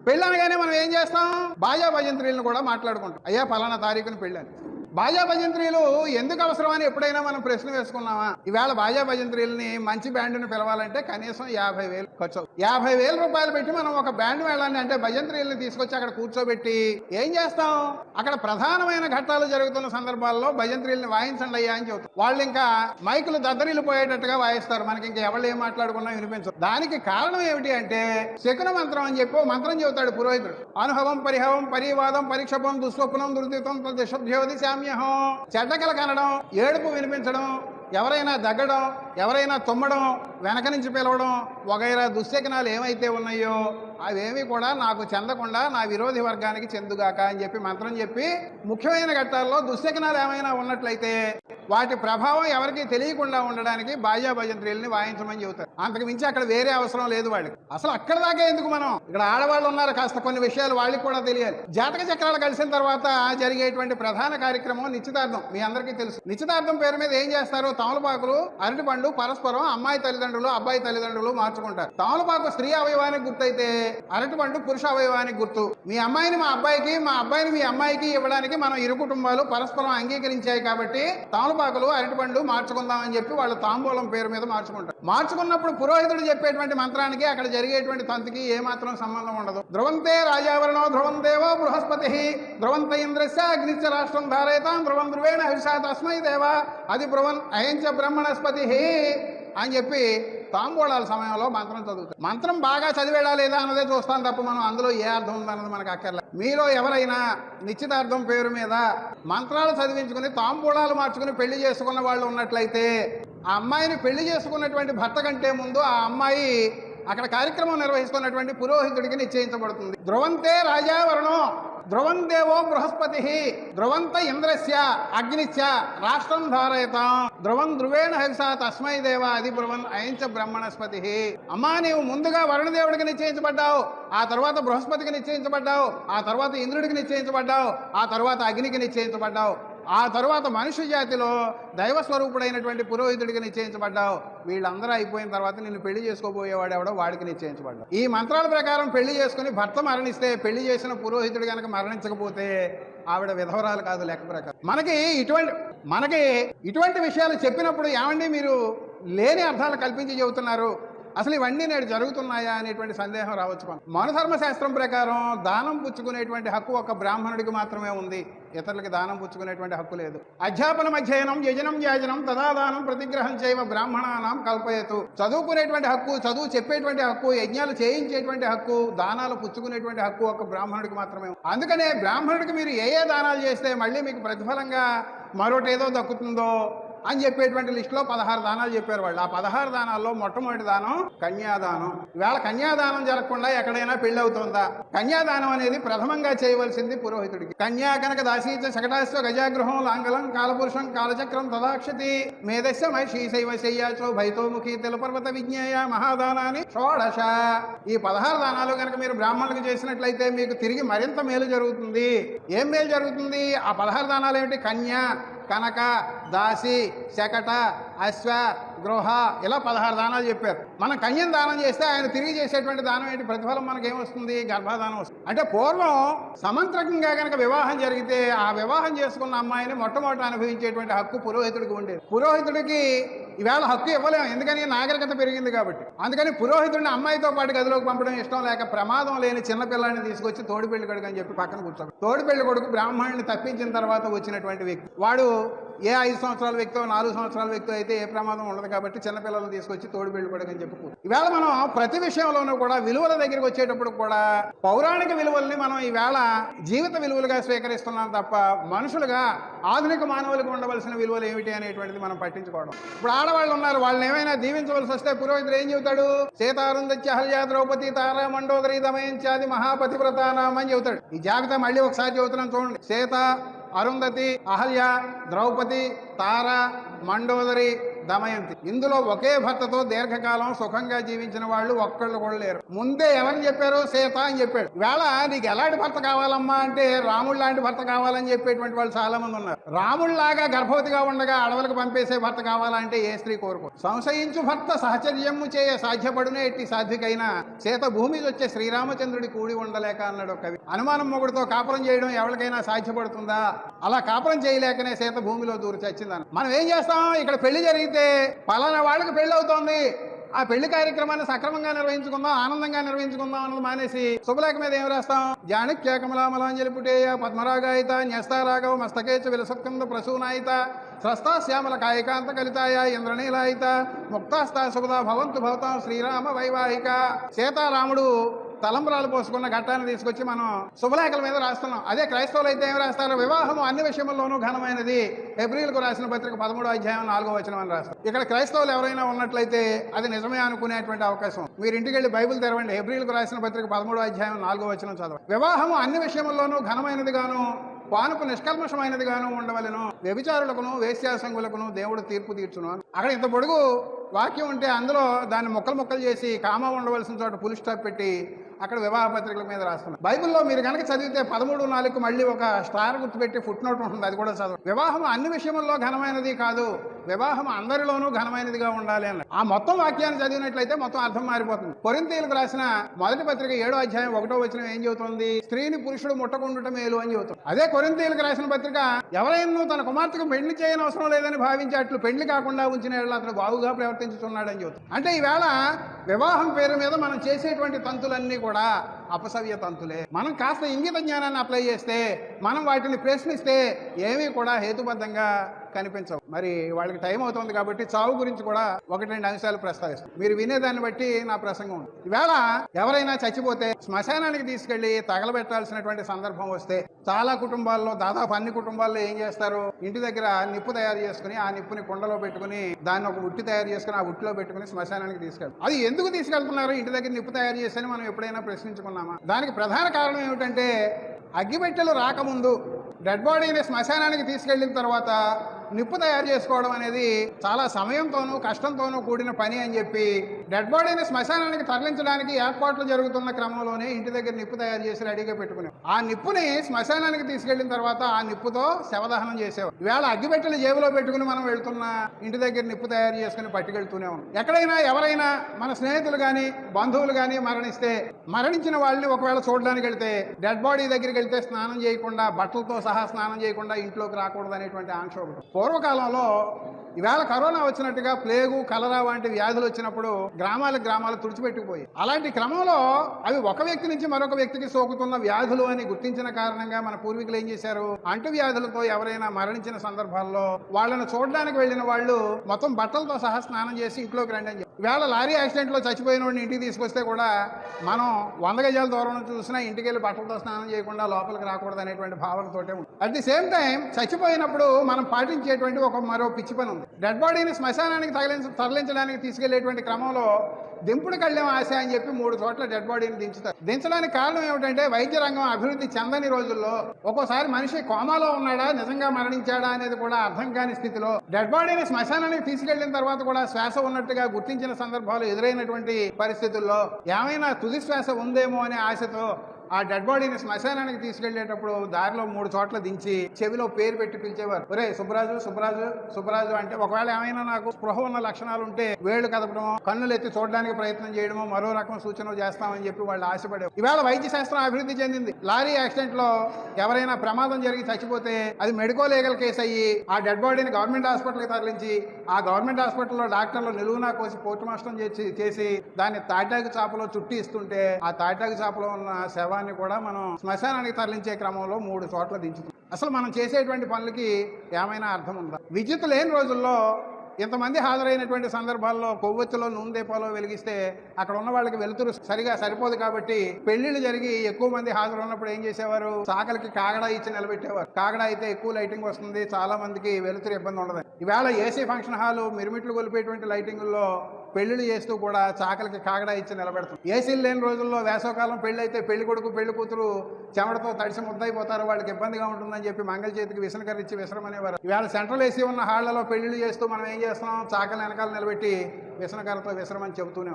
పెళ్ళి అనగానే మనం ఏం చేస్తాం? బాజా భజంత్రీలను కూడా మాట్లాడుకుంటాం. అయ్యా పలానా తారీఖుని పెళ్ళని. బాజా భజంత్రీలు ఎందుకు అవసరమని ఎప్పుడైనా మనం ప్రశ్న వేసుకున్నామా? ఈవేళ బాజా భజంత్రీలని మంచి బ్యాండుని పిలవాలంటే కనీసం 50,000 ఖర్చు. 50,000 రూపాయలు పెట్టి మనం ఒక బ్యాండ్ వెళ్ళాలని అంటే భజంత్రీలను తీసుకొచ్చి అక్కడ కూర్చోబెట్టి ఏం చేస్తాం? అక్కడ ప్రధానమైన ఘట్టాలు జరుగుతున్న సందర్భాల్లో భజంత్రీలను వాయించండి అయ్యా అని చెబుతాం. వాళ్ళు ఇంకా మైకులు దద్దరిల్లు పోయేటట్టుగా వాయిస్తారు. మనకి ఇంకా ఎవరు ఏం మాట్లాడుకున్నా వినిపించదు. దానికి కారణం ఏమిటి అంటే శకున మంత్రం అని చెప్పి మంత్రం చెబుతాడు పురోహితుడు. అనుహవం పరిహవం పరివాదం పరిక్షపం దుస్వప్నం దుర్దితం దిశభ్యోది చెడ్డకల కనడం, ఏడుపు వినిపించడం, ఎవరైనా దగ్గడం, ఎవరైనా తుమ్మడం, వెనక నుంచి పిలవడం వగైరా దుశ్శకనాలు ఏమైతే ఉన్నాయో అవేమీ కూడా నాకు చెందకుండా నా విరోధి వర్గానికి చెందుగాక అని చెప్పి మంత్రం చెప్పి ముఖ్యమైన ఘట్టాల్లో దుశ్శకనాలు ఏమైనా ఉన్నట్లయితే వాటి ప్రభావం ఎవరికి తెలియకుండా ఉండడానికి బాజా భజంత్రీలని వాయించమని చెబుతారు. అంతకు మించి అక్కడ వేరే అవసరం లేదు వాళ్ళకి. అసలు అక్కడ దాకా ఎందుకు? మనం ఇక్కడ ఆడవాళ్ళు ఉన్నారు, కాస్త కొన్ని విషయాలు వాళ్ళకి కూడా తెలియాలి. జాతక చక్రాలు కలిసిన తర్వాత జరిగేటువంటి ప్రధాన కార్యక్రమం నిశ్చితార్థం. మీ అందరికీ తెలుసు. నిశ్చితార్థం పేరు మీద ఏం చేస్తారు? తమలపాకులు, అరటిపండు పరస్పరం అమ్మాయి తల్లిదండ్రులు అబ్బాయి తల్లిదండ్రులు మార్చుకుంటారు. తమలపాకు స్త్రీ అవయవానికి గుర్తయితే అరటిపండు పురుష అవయవానికి గుర్తు. మీ అమ్మాయిని మా అబ్బాయికి, మా అబ్బాయిని మీ అమ్మాయికి ఇవ్వడానికి మనం ఇరు కుటుంబాలు పరస్పరం అంగీకరించాయి కాబట్టి తమలపాకులు అరటిపండు మార్చుకుందామని చెప్పి వాళ్ళు తాంబూలం పేరు మీద మార్చుకుంటారు. మార్చుకున్నప్పుడు పురోహితుడు చెప్పేటువంటి మంత్రానికి అక్కడ జరిగేటువంటి తంతికి ఏమాత్రం సంబంధం ఉండదు. ధ్రువంతే రాజావరణో ధ్రువం దేవో బృహస్పతి ధ్రువంత ఇంద్రస్య అగ్నిశ్చ రాష్ట్రం ధారయతాం ధ్రువం ధ్రువేణ హవిషా తస్మై దేవ అది బ్రువన్ అయంచ బ్రహ్మణస్పతి అని చెప్పి తాంబూలాల సమయంలో మంత్రం చదువుతారు. మంత్రం బాగా చదివేడా లేదా అన్నదే చూస్తాం తప్ప మనం అందులో ఏ అర్థం ఉందన్నది మనకు అక్కర్లేదు. మీలో ఎవరైనా నిశ్చితార్థం పేరు మీద మంత్రాలు చదివించుకుని తాంబూలాలు మార్చుకుని పెళ్లి చేసుకున్న వాళ్ళు ఉన్నట్లయితే ఆ అమ్మాయిని పెళ్లి చేసుకున్నటువంటి భర్త కంటే ముందు ఆ అమ్మాయి అక్కడ కార్యక్రమం నిర్వహిస్తున్నటువంటి పురోహితుడికి నిశ్చయించబడుతుంది. ధ్రువంతే రాజావరణం ధ్రువం దేవో బృహస్పతి ధ్రువంత ఇంద్రస్య అగ్నిశ్చ రాష్ట్రం ధారయతాం ధ్రువం ధ్రువేణ హవిషా తస్మై దేవ అది బ్రువన్ అయంచ బ్రహ్మణస్పతి. అమ్మా నీవు ముందుగా వరుణదేవుడికి నిశ్చయించబడ్డావు, ఆ తర్వాత బృహస్పతికి నిశ్చయించబడ్డావు, ఆ తర్వాత ఇంద్రుడికి నిశ్చయించబడ్డావు, ఆ తర్వాత అగ్నికి నిశ్చయించబడ్డావు, ఆ తరువాత మనుష్య జాతిలో దైవస్వరూపుడైనటువంటి పురోహితుడికి నిశ్చయించబడ్డావు. వీళ్ళందరూ అయిపోయిన తర్వాత నిన్ను పెళ్లి చేసుకోబోయేవాడు ఎవడో వాడికి నిశ్చయించబడ్డావు. ఈ మంత్రాల ప్రకారం పెళ్లి చేసుకుని భర్త మరణిస్తే పెళ్లి చేసిన పురోహితుడు కనుక మరణించకపోతే ఆవిడ విధవరాలు కాదు లెక్క ప్రకారం. మనకి ఇటువంటి విషయాలు చెప్పినప్పుడు ఏమండి మీరు లేని అర్థాలు కల్పించి చెబుతున్నారు, అసలు ఇవన్నీ నేడు జరుగుతున్నాయా అనేటువంటి సందేహం రావచ్చు. మనుధర్మశాస్త్రం ప్రకారం దానం పుచ్చుకునేటువంటి హక్కు ఒక బ్రాహ్మణుడికి మాత్రమే ఉంది, ఇతరులకి దానం పుచ్చుకునేటువంటి హక్కు లేదు. అధ్యాపనం అధ్యయనం యజనం యాజనం తదాదానం ప్రతిగ్రహం చేయవ బ్రాహ్మణానాం కల్పయతు. చదువుకునేటువంటి హక్కు, చదువు చెప్పేటువంటి హక్కు, యజ్ఞాలు చేయించేటువంటి హక్కు, దానాలు పుచ్చుకునేటువంటి హక్కు ఒక బ్రాహ్మణుడికి మాత్రమే. అందుకనే బ్రాహ్మణుడికి మీరు ఏ దానాలు చేస్తే మళ్ళీ మీకు ప్రతిఫలంగా మరొకటి ఏదో దక్కుతుందో అని చెప్పేటువంటి లిస్టులో 16 దానాలు చెప్పారు వాళ్ళు. ఆ 16 దానాల్లో మొట్టమొదటి దానం కన్యాదానం. ఇవాళ కన్యాదానం జరగకుండా ఎక్కడైనా పెళ్లి అవుతుందా? కన్యాదానం అనేది ప్రథమంగా చేయవలసింది పురోహితుడికి. కన్యా కనుక దాసీచ శకటాశ్వ గజాగృహం లాంగలం కాలపురుషం కాలచక్రం తదాక్షతి మేధస్య మహిషీశైవ శయ్యాచో భైతోముఖి తెలపర్వత విజ్ఞేయ మహాదానాన్ని షోడశ. ఈ 16 దానాలు కనుక మీరు బ్రాహ్మణులకు చేసినట్లయితే మీకు తిరిగి మరింత మేలు జరుగుతుంది. ఏం మేలు జరుగుతుంది? ఆ 16 దానాలు ఏమిటి? కన్య, కనక, దాసి, శకట, అశ్వ, గృహ, ఇలా 16 దానాలు చెప్పారు. మనం కన్యను దానం చేస్తే ఆయన తిరిగి చేసేటువంటి దానం ఏంటి? ప్రతిఫలం మనకేమొస్తుంది? గర్భాధానం వస్తుంది. అంటే పూర్వం సమంత్రకంగా కనుక వివాహం జరిగితే ఆ వివాహం చేసుకున్న అమ్మాయిని మొట్టమొదట అనుభవించేటువంటి హక్కు పురోహితుడికి ఉండేది. పురోహితుడికి ఈవేళ హక్కు ఇవ్వలేము, ఎందుకని నాగరికత పెరిగింది కాబట్టి. అందుకని పురోహితుడిని అమ్మాయితో పాటు గదిలోకి పంపడం ఇష్టం లేక ప్రమాదం లేని చిన్నపిల్లాన్ని తీసుకొచ్చి తోడిపెళ్లి కొడుకు అని చెప్పి పక్కన కూర్చోడు. తోడిపెళ్లి కొడుకు బ్రాహ్మణుని తప్పించిన తర్వాత వచ్చినటువంటి వ్యక్తి. వాడు ఏ 5 సంవత్సరాల వ్యక్తో 4 సంవత్సరాల వ్యక్తి అయితే ఏ ప్రమాదం ఉండదు కాబట్టి చిన్నపిల్లలను తీసుకొచ్చి తోడిపెళ్లి కొడుకు అని చెప్పి ఈవేళ మనం ప్రతి విషయంలోనూ కూడా విలువల దగ్గరికి వచ్చేటప్పుడు కూడా పౌరాణిక విలువల్ని మనం ఈవేళ జీవిత విలువలుగా స్వీకరిస్తున్నాం తప్ప మనుషులుగా ఆధునిక మానవులకు ఉండవలసిన విలువలు ఏమిటి అనేటువంటిది మనం పట్టించుకోవడం. ఇప్పుడు ఆడవాళ్ళు ఉన్నారు, వాళ్ళని ఏమైనా దీవించవలసి వస్తే పురోహితుడు ఏం చెబుతాడు? సీతారుందత్య హల్యా ద్రౌపది తార మండోదరి దమయంచాది మహాపతివ్రతానాం అని చెబుతాడు. ఈ జాబితా మళ్ళీ ఒకసారి చెబుతున్నాం చూడండి. సీత, అరుంధతి, అహల్య, ద్రౌపది, తార, మండోదరి, దమయంతి. ఇందులో ఒకే భర్తతో దీర్ఘకాలం సుఖంగా జీవించిన వాళ్ళు ఒక్కళ్ళు కూడా లేరు. ముందే ఎవరిని చెప్పారు? సీత అని చెప్పాడు. ఇవాళ నీకు ఎలాంటి భర్త కావాలమ్మా అంటే రాముడు లాంటి భర్త కావాలని చెప్పేటువంటి వాళ్ళు చాలా మంది ఉన్నారు. రాముడిలాగా గర్భవతిగా ఉండగా అడవులకు పంపేసే భర్త కావాలంటే ఏ స్త్రీ కోరుకో. సంశయించు భర్త సహచర్యము చేయ సాధ్యపడునే ఎట్టి సాధ్వికైనా సీత భూమి వచ్చే శ్రీరామచంద్రుడి కూడి ఉండలేక అన్నాడు కవి. అనుమానం మొగుడుతో కాపురం చేయడం ఎవరికైనా సాధ్యపడుతుందా? అలా కాపురం చేయలేకనే సీత భూమిలో దూరి చచ్చిందని. మనం ఏం చేస్తాం? ఇక్కడ పెళ్లి జరిగితే పలానా వాళ్ళకి పెళ్లి అవుతోంది, ఆ పెళ్లి కార్యక్రమాన్ని సక్రమంగా నిర్వహించుకుందాం, ఆనందంగా నిర్వహించుకుందాం అన్నది మానేసి శుభలేఖ మీద ఏం రాస్తాం? జానక్య కమలామలాంజలి పుటేయ పద్మరాగాయిత న్యస్తారాగవ మస్తకేచ విలసత్కంద ప్రసూనాయిత స్రస్తా శ్యామల కాయకాంత కలితాయ ఇంద్రనీలాయిత ముక్తాస్తా శుభదా భవంతు భవతాం శ్రీరామ వైవాహిక. సీతారాముడు తలంబరాలు పోసుకున్న ఘట్టాన్ని తీసుకొచ్చి మనం శుభలేఖల మీద రాస్తున్నాం. అదే క్రైస్తవులు అయితే ఏం రాస్తారు? వివాహం అన్ని విషయంలోనూ ఘనమైనది. ఏప్రిల్కు రాసిన పత్రిక 13వ అధ్యాయం 4వ వచనం అని రాస్తారు. ఇక్కడ క్రైస్తవులు ఎవరైనా ఉన్నట్లయితే అది నిజమే అనుకునేటువంటి అవకాశం. మీరు ఇంటికి వెళ్ళి బైబిల్ తెరవండి, ఏప్రిల్కు రాసిన పత్రిక 13వ అధ్యాయం 4వ వచనం చదవండి. వివాహం అన్ని విషయంలోనూ ఘనమైనది గాను పానుపు నిష్కల్మషమైనది గాను ఉండవలెను. వ్యభిచారులకును వేశ్యాసంగులకును దేవుడు తీర్పు తీర్చును. అక్కడ ఇంత పొడుగు వాక్యం ఉంటే అందులో దాన్ని ముక్కలు చేసి కామా ఉండవలసిన చోట పులి స్టాప్ పెట్టి అక్కడ వివాహ పత్రికల మీద రాస్తున్నారు. బైబిల్లో మీరు కనుక చదివితే 13:4 మళ్ళీ ఒక స్టార్ గుర్తుపెట్టి ఫుట్ నోట్ ఉంటుంది, అది కూడా చదవండి. వివాహం అన్ని విషయంలో ఘనమైనది కాదు, వివాహం అందరిలోనూ ఘనమైనదిగా ఉండాలి అన్న ఆ మొత్తం వాక్యాన్ని చదివినట్లయితే మొత్తం అర్థం మారిపోతుంది. కొరింథీయులకు రాసిన మొదటి పత్రిక 7వ అధ్యాయం 1వ వచనం ఏం చెబుతుంది? స్త్రీని పురుషుడు ముట్టకుండుట మేలు అని చెబుతుంది. అదే కొరింథీయులకు రాసిన పత్రిక ఎవరైనా తన కుమార్తెకు పెళ్లి చేయని అవసరం లేదని భావించి అట్లు పెళ్లి కాకుండా ఉంచిన అతను బాగుగా ప్రవర్తించుతున్నాడని చెబుతుంది. అంటే ఈవేళ వివాహం పేరు మీద మనం చేసేటువంటి తంతులన్నీ కూడా అపసవ్య తంతులే. మనం కాస్త ఇంగిత జ్ఞానాన్ని అప్లై చేస్తే, మనం వాటిని ప్రశ్నిస్తే ఏమీ కూడా హేతుబద్ధంగా కనిపించవు. మరి వాళ్ళకి టైం అవుతుంది కాబట్టి చావు గురించి కూడా 1-2 అంశాలు ప్రస్తావిస్తాం. మీరు వినేదాన్ని బట్టి నా ప్రసంగం ఉంది. ఈవేళ ఎవరైనా చచ్చిపోతే శ్మశానానికి తీసుకెళ్లి తగలబెట్టాల్సినటువంటి సందర్భం వస్తే చాలా కుటుంబాల్లో, దాదాపు అన్ని కుటుంబాల్లో ఏం చేస్తారు? ఇంటి దగ్గర నిప్పు తయారు చేసుకుని ఆ నిప్పుని కుండలో పెట్టుకుని దాన్ని ఒక ఉట్టి తయారు చేసుకుని ఆ ఉట్టిలో పెట్టుకుని శ్మశానానికి తీసుకెళ్తారు. అది ఎందుకు తీసుకెళ్తున్నారు? ఇంటి దగ్గర నిప్పు తయారు చేస్తే మనం ఎప్పుడైనా ప్రశ్నించుకున్నామా? దానికి ప్రధాన కారణం ఏమిటంటే అగ్గిపెట్టెలు రాకముందు డెడ్ బాడీని శ్మశానానికి తీసుకెళ్లిన తర్వాత నిప్పు తయారు చేసుకోవడం అనేది చాలా సమయంతోనూ కష్టంతోనూ కూడిన పని అని చెప్పి డెడ్ బాడీని శ్మశానానికి తరలించడానికి ఏర్పాట్లు జరుగుతున్న క్రమంలోనే ఇంటి దగ్గర నిప్పు తయారు చేసి రెడీగా పెట్టుకునేవారు. ఆ నిప్పుని శ్మశానానికి తీసుకెళ్లిన తర్వాత ఆ నిప్పుతో శవదహనం చేసేవారు. ఈవేళ అగ్గిపెట్టెలు జేబులో పెట్టుకుని మనం వెళ్తున్న ఇంటి దగ్గర నిప్పు తయారు చేసుకుని పట్టుకెళ్తూనే ఉన్నాం. ఎక్కడైనా ఎవరైనా మన స్నేహితులు కానీ బంధువులు కానీ మరణిస్తే, మరణించిన వాళ్ళని ఒకవేళ చూడడానికి వెళ్తే డెడ్ బాడీ దగ్గరికి వెళ్తే స్నానం చేయకుండా, బట్టలతో సహా స్నానం చేయకుండా ఇంట్లోకి రాకూడదు అనేటువంటి ఆంక్ష ఒకటి. పూర్వకాలంలో ఈవేళ కరోనా వచ్చినట్టుగా ప్లేగు, కలరా వంటి వ్యాధులు వచ్చినప్పుడు గ్రామాలు తుడిచిపెట్టుకుపోయి, అలాంటి క్రమంలో అవి ఒక వ్యక్తి నుంచి మరొక వ్యక్తికి సోకుతున్న వ్యాధులు అని గుర్తించిన కారణంగా మన పూర్వీకులు ఏం చేశారు? అంటు వ్యాధులతో ఎవరైనా మరణించిన సందర్భాల్లో వాళ్ళని చూడడానికి వెళ్ళిన వాళ్ళు మొత్తం బట్టలతో సహా స్నానం చేసి ఇంట్లోకి రండి అని చెప్పి. ఈవేళ లారీ యాక్సిడెంట్లో చచ్చిపోయిన వాడిని ఇంటికి తీసుకొస్తే కూడా మనం 100 గజాల దూరం నుంచి చూసినా ఇంటికి వెళ్ళి బట్టలతో స్నానం చేయకుండా లోపలికి రాకూడదు అనేటువంటి భావనతోటే ఉంది. అట్ ది సేమ్ టైం చచ్చిపోయినప్పుడు మనం పాటించేటువంటి మరో పిచ్చి పని ఉంది. డెడ్ బాడీని శ్మశానానికి తరలించడానికి తీసుకెళ్లేటువంటి క్రమంలో దింపుడు కళ్ళెం ఆశ అని చెప్పి 3 చోట్ల డెడ్ బాడీని దించుతారు. దించడానికి కారణం ఏమిటంటే వైద్య రంగం అభివృద్ధి చెందని రోజుల్లో ఒక్కోసారి మనిషి కోమాలో ఉన్నాడా, నిజంగా మరణించాడా అనేది కూడా అర్థం కాని స్థితిలో డెడ్ బాడీని శ్మశానానికి తీసుకెళ్లిన తర్వాత కూడా శ్వాస ఉన్నట్టుగా గుర్తించిన సందర్భాలు ఎదురైనటువంటి పరిస్థితుల్లో ఏమైనా తుది శ్వాస ఉందేమో అనే ఆశతో ఆ డెడ్ బాడీని శ్మశానానికి తీసుకెళ్లేటప్పుడు దారిలో 3 చోట్ల దించి చెవిలో పేరు పెట్టి పిలిచేవారు. ఒరే సుబ్బరాజు, సుబ్బరాజు, సుబ్బరాజు అంటే ఒకవేళ ఏమైనా నాకు స్పృహ ఉన్న లక్షణాలు ఉంటే వేళ్లు కదపడమో, కన్నులు ఎత్తి చూడడానికి ప్రయత్నం చేయడమో, మరో రకం సూచన చేస్తామని చెప్పి వాళ్ళు ఆశపడేవారు. ఈవేళ వైద్య శాస్త్రం అభివృద్ధి చెందింది. లారీ యాక్సిడెంట్ లో ఎవరైనా ప్రమాదం జరిగి చచ్చిపోతే అది మెడికో లీగల్ కేసు అయ్యి ఆ డెడ్ బాడీని గవర్నమెంట్ హాస్పిటల్కి తరలించి ఆ గవర్నమెంట్ హాస్పిటల్లో డాక్టర్లు నిలువునా కోసి పోస్ట్ మార్టం చేసి దాన్ని తాటాకు చాపలో చుట్టి ఇస్తుంటే ఆ తాటాకు చాపలో ఉన్న శవాన్ని కూడా మనం శ్మశానానికి తరలించే క్రమంలో 3 చోట్ల దించుతాం. అసలు మనం చేసేటువంటి పనులకి ఏమైనా అర్థం ఉందా? విద్యుత్ లేని రోజుల్లో ఇంతమంది హాజరైనటువంటి సందర్భాల్లో కొవ్వొత్తులో నూనె దీపాలు వెలిగిస్తే అక్కడ ఉన్న వాళ్ళకి వెలుతురు సరిగా సరిపోదు కాబట్టి పెళ్లిళ్ళు జరిగి ఎక్కువ మంది హాజరు ఉన్నప్పుడు ఏం చేసేవారు? చాకలికి కాగడా ఇచ్చి నిలబెట్టేవారు. కాగడా అయితే ఎక్కువ లైటింగ్ వస్తుంది, చాలా మందికి వెలుతురు ఇబ్బంది ఉండదు. ఈవేళ ఏసీ ఫంక్షన్ హాల్ మిరుమిట్లు కొలిపేటువంటి లైటింగుల్లో పెళ్లిళ్ళు చేస్తూ కూడా చాకలికి కాగడా ఇచ్చి నిలబెడతాం. ఏసీలు లేని రోజుల్లో వేసవకాలం పెళ్లి అయితే పెళ్లి కొడుకు పెళ్లి కూతురు చెమటతో తడిసి ముద్దయిపోతారు, వాళ్ళకి ఇబ్బందిగా ఉంటుందని చెప్పి మంగళ చేతికి విసనకర్ర ఇచ్చి విసరమనేవారు. ఇవాళ సెంట్రల్ ఏసీ ఉన్న హాళ్లలో పెళ్లిళ్ళు చేస్తూ మనం ఏం చేస్తున్నాం, చాకలి వెనకాల నిలబెట్టి విసనకర్రతో విసరమని చెబుతూనే